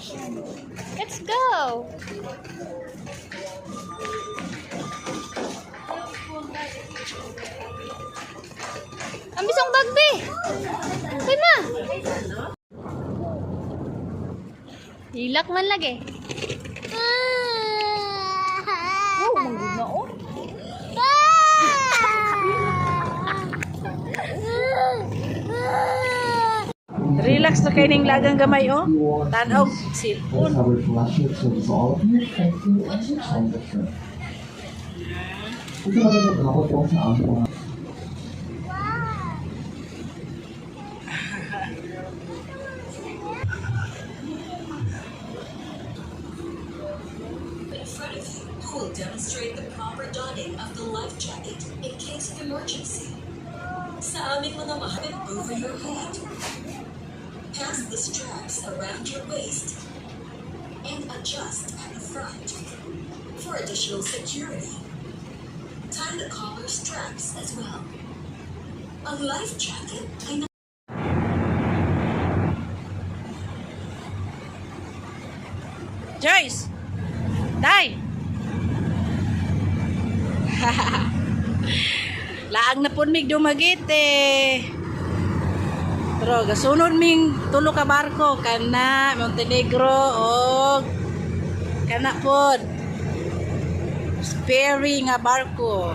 Let's go! Ang bisong bagbi! Kay ma! Hilak man lagi. Oh, manggod na oh. Relax na kayo ng lagang gamay, oh. Tanaw, cellphone. Who will demonstrate the proper donning of the life jacket in case of emergency. Sa aming mga mahal over your head. Pass the straps around your waist and adjust at the front for additional security. Tie the collar straps as well. Ang life jacket ay Joyce! Day! Laang na po mig dumagit eh. Pero gasunod ming tulo ka barko kana Montenegro o kana pod. Ferry nga barko.